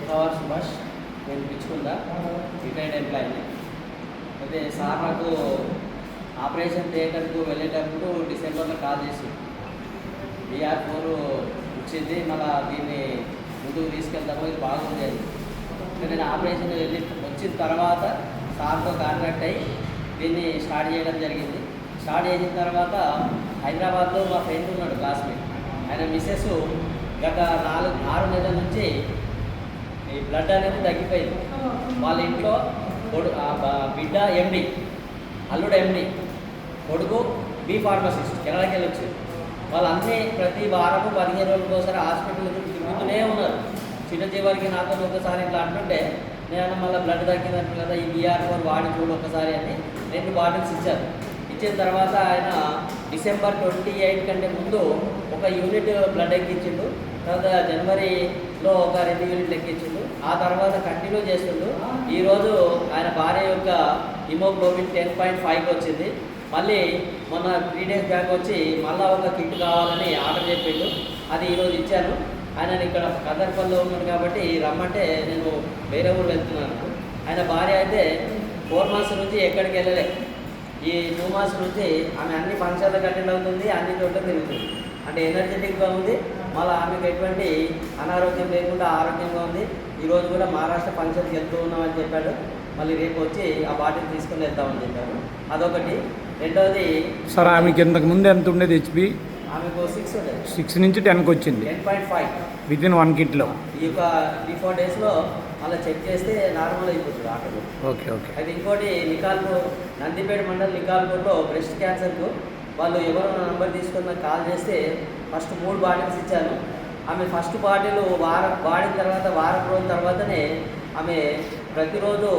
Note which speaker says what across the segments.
Speaker 1: Power Subhash. నేను పిచ్చుకుందా retired ఎంప్లాయీని. అయితే sir నాకు ఆపరేషన్ థియేటర్కు వెళ్ళేటప్పుడు డిసెంబర్లో కాల్ చేసి BR4 వచ్చింది, మళ్ళీ దీన్ని ముందుకు తీసుకెళ్తాము, ఇది బాగుంది అని. నేను ఆపరేషన్ వచ్చిన తర్వాత సార్తో కాంటాక్ట్ అయ్యి దీన్ని స్టార్ట్ చేయడం జరిగింది. స్టార్ట్ చేసిన తర్వాత హైదరాబాద్లో మా ఫ్రెండ్ ఉన్నాడు క్లాస్మేట్, ఆయన మిస్సెస్ గత 6 నెలల నుంచి ఈ బ్లడ్ అనేది తగ్గిపోయింది. వాళ్ళ ఇంట్లో బిడ్డ MD, అల్లుడు MD, కొడుకు B ఫార్మసిస్ట్, కెనడాకి వెళ్ళి వచ్చింది. వాళ్ళన్నీ ప్రతి వారము 15 రోజులకు ఒకసారి హాస్పిటల్ తిరుగుతూనే ఉన్నారు. చిన్నజీవారికి నాతో ఒకసారి ఇట్లా అంటుంటే నేను మళ్ళీ బ్లడ్ తగ్గినట్టు కదా, ఈ BR4 వాడి చూడు ఒకసారి అని 2 బాటిల్స్ ఇచ్చారు. ఇచ్చిన తర్వాత ఆయన డిసెంబర్ 28 కంటే ముందు ఒక యూనిట్ బ్లడ్ ఎక్కించిండు. తర్వాత జనవరిలో ఒక 2 యూనిట్లు ఎక్కించిండు. ఆ తర్వాత కంటిన్యూ చేస్తుండు. ఈరోజు ఆయన భార్య యొక్క హిమోగ్లోబిన్ 10.5 వచ్చింది. మళ్ళీ మొన్న 3 డేస్ బ్యాక్ వచ్చి మళ్ళీ ఒక కిట్ కావాలని ఆర్డర్ చెప్పిండు. అది ఈరోజు ఇచ్చాను. ఆయన ఇక్కడ కదర్పల్లిలో ఉన్నాడు కాబట్టి రమ్మంటే నేను వేరే ఊరు వెళ్తున్నాను. ఆయన భార్య అయితే 4 మంత్స్ నుంచి ఎక్కడికి వెళ్ళలే. ఈ 2 మంత్స్ నుంచి ఆమె అన్ని ఫంక్షన్లకు అటెండ్ అవుతుంది, అన్ని చోట్ల తిరుగుతుంది. అంటే ఎనర్జెటిక్గా ఉంది. మళ్ళీ ఆమెకు ఎటువంటి అనారోగ్యం లేకుండా ఆరోగ్యంగా ఉంది. ఈరోజు కూడా మహారాష్ట్ర ఫంక్షన్కి వెళ్తూ ఉన్నామని చెప్పాడు. మళ్ళీ రేపు వచ్చి ఆ బాటిల్ తీసుకుని వెళ్తామని చెప్పాడు. అదొకటి. రెండవది
Speaker 2: సార్, ఆమెకి ఇంతకు ముందు ఎంత ఉండేది HP?
Speaker 1: ఆమెకు 6 ఉండేది.
Speaker 2: 6 నుంచి 10కి వచ్చింది
Speaker 1: 10.5
Speaker 2: వితిన్ 1 కిట్లో.
Speaker 1: ఈ యొక్క 3-4 డేస్లో మళ్ళీ చెక్ చేస్తే నార్మల్ అయిపోతుంది ఆటలు.
Speaker 2: ఓకే.
Speaker 1: అయితే ఇంకోటి నికాల్పూర్, నందిపేట మండలం నికాల్పూర్లో బ్రెస్ట్ క్యాన్సర్కు వాళ్ళు ఎవరో నా నంబర్ తీసుకుని నాకు కాల్ చేస్తే ఫస్ట్ 3 బాటిల్స్ ఇచ్చాను. ఆమె ఫస్ట్ బాటిల్ వాడిన తర్వాత వారం రోజుల తర్వాతనే ఆమె ప్రతిరోజు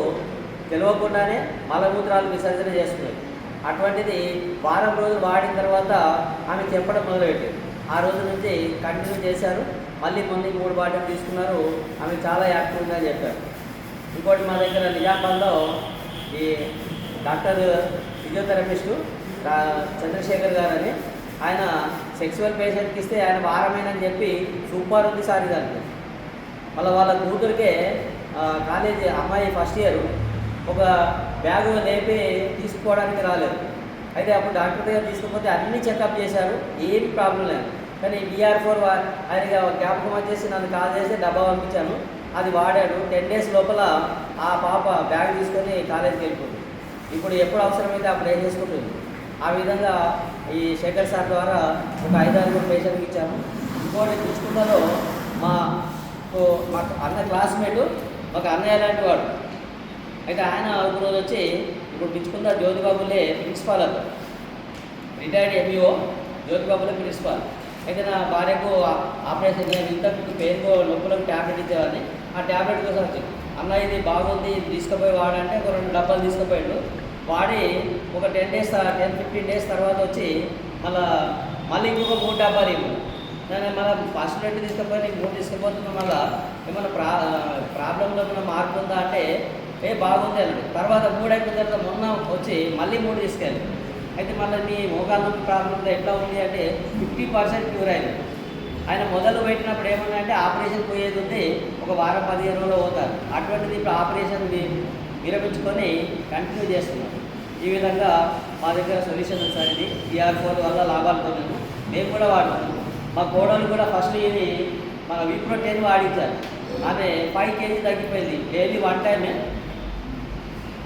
Speaker 1: తెలియకుండానే మలమూత్రాలు విసర్జన చేస్తున్నారు. అటువంటిది వారం రోజులు వాడిన తర్వాత ఆమె చెప్పడం మొదలుపెట్టింది. ఆ రోజు నుంచి కంటిన్యూ చేశారు. మళ్ళీ 3 బాటిల్ తీసుకున్నారు. ఆమె చాలా యాక్టివ్గా అని చెప్పారు. ఇంకోటి మా దగ్గర నిజామాబాద్లో ఈ డాక్టర్ ఫిజియోథెరపిస్టు చంద్రశేఖర్ గారు అని, ఆయన సెక్సువల్ పేషెంట్కి ఇస్తే ఆయన వారమేనని చెప్పి సూపర్ ఉంది సార్ ఇదానికి. మళ్ళీ వాళ్ళ కూతురికే కాలేజీ అమ్మాయి ఫస్ట్ ఇయర్ ఒక బ్యాగు లేపి తీసుకోవడానికి రాలేదు. అయితే అప్పుడు డాక్టర్ దగ్గర తీసుకుపోతే అన్నీ చెకప్ చేశారు, ఏమి ప్రాబ్లం లేదు. కానీ BR4 ఆయన జ్ఞాపకం వచ్చేసి నన్ను కాల్ చేసి డబ్బా పంపించాను. అది వాడాడు. 10 డేస్ లోపల ఆ పాప బ్యాగ్ తీసుకొని కాలేజీకి వెళ్ళిపోతుంది. ఇప్పుడు ఎప్పుడు అవసరమైతే అప్పుడు ఏం చేసుకుంటుంది. ఆ విధంగా ఈ శేఖర్ సార్ ద్వారా ఒక 5-6 పేషెంట్కి ఇచ్చాము. ఇంకోటి చూసుకున్నలో మాకు అన్న క్లాస్మేటు ఒక అన్నయ్య లాంటి వాడు. అయితే ఆయన ఒక రోజు వచ్చి ఇప్పుడు పిచ్చుకుందా జ్యోతిబాబులే ప్రిన్సిపాల్ అప్పుడు, రిటైర్డ్ MUO జ్యోతిబాబులే ప్రిన్సిపాల్. అయితే నా భార్యకు ఆపరేషన్ నేను ఇంతకు పెయిన్కు నొప్పులకు ట్యాబ్లెట్ ఇచ్చేవాడిని. ఆ ట్యాబ్లెట్ కోసం వచ్చింది. అన్న ఇది బాగుంది, ఇది తీసుకుపోయి వాడంటే ఒక 2 డబ్బాలు తీసుకుపోయాడు. వాడి ఒక 10-15 డేస్ తర్వాత వచ్చి మళ్ళీ ఇంకొక 3 డబ్బాలు ఇవ్వను. నేను మళ్ళీ ఫస్ట్ 2 తీసుకుపోయి నీకు 3 తీసుకుపోతున్నా, మళ్ళీ ఏమన్నా ప్రాబ్లంలో ఏమైనా మార్పు ఉందా అంటే బాగుంది అన్నాడు. తర్వాత 3 అయిపోయిన తర్వాత మొన్న వచ్చి మళ్ళీ 3 తీసుకెళ్ళి. అయితే మళ్ళీ నీ మోకాళ్ళ ప్రాబ్లంలో ఎట్లా ఉంది అంటే 50% క్యూర్ అయింది. ఆయన మొదలు పెట్టినప్పుడు ఏమన్నా అంటే ఆపరేషన్ పోయేది ఉంది, ఒక వారం 15 రోజులు పోతారు. అటువంటిది ఇప్పుడు ఆపరేషన్ విరమించుకొని కంటిన్యూ చేస్తున్నాం. ఈ విధంగా మా దగ్గర సొల్యూషన్ ఉంది సార్. ఇది BR4 వల్ల లాభాలు పొందాము, మేము కూడా వాడుతున్నాము. మా కోడలు కూడా ఫస్ట్ ఇది మన Wipro10 వాడించారు. ఆమె 5 kg తగ్గిపోయింది. డైలీ 1 టైమే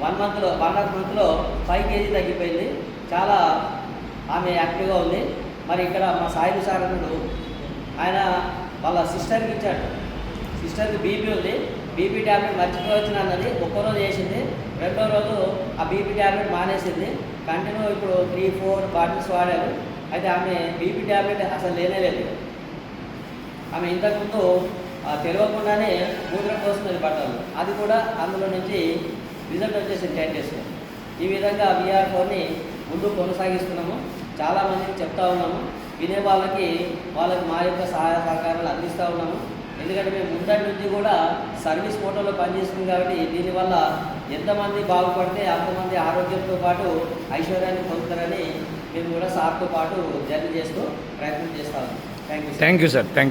Speaker 1: 1.5 మంత్లో 5 kg తగ్గిపోయింది. చాలా ఆమె యాక్టివ్గా ఉంది. మరి ఇక్కడ మా సాయి సార్ అన్నాడు, ఆయన వాళ్ళ సిస్టర్కి ఇచ్చాడు. సిస్టర్కి BP ఉంది, BP ట్యాబ్లెట్ మర్చిపోవచ్చిన అన్నది. ఒక్కరోజు వేసింది, 2వ రోజు ఆ BP ట్యాబ్లెట్ మానేసింది. కంటిన్యూ ఇప్పుడు 3-4 బాటిల్స్ వాడారు. అయితే ఆమె BP ట్యాబ్లెట్ అసలు లేనేలేదు. ఆమె ఇంతకుముందు తెలియకుండానే మూత్రం కోసం నిలబడ్డారు. అది కూడా అందులో నుంచి రిజల్ట్ వచ్చేసింది 10 డేస్లో. ఈ విధంగా BR4ని ముందు కొనసాగిస్తున్నాము. చాలామందికి చెప్తా ఉన్నాము. వినే వాళ్ళకి మా యొక్క సహాయ సహకారాలు అందిస్తూ ఉన్నాము. ఎందుకంటే మేము ముందటి నుంచి కూడా సర్వీస్ మోటోలో పనిచేస్తుంది కాబట్టి దీనివల్ల ఎంతమంది బాగుపడితే అంతమంది ఆరోగ్యంతో పాటు ఐశ్వర్యాన్ని పొందుతారని మేము కూడా సార్తో పాటు జర్నీ చేస్తూ ప్రయత్నం చేస్తాము. Thank you sir.
Speaker 2: Thank you.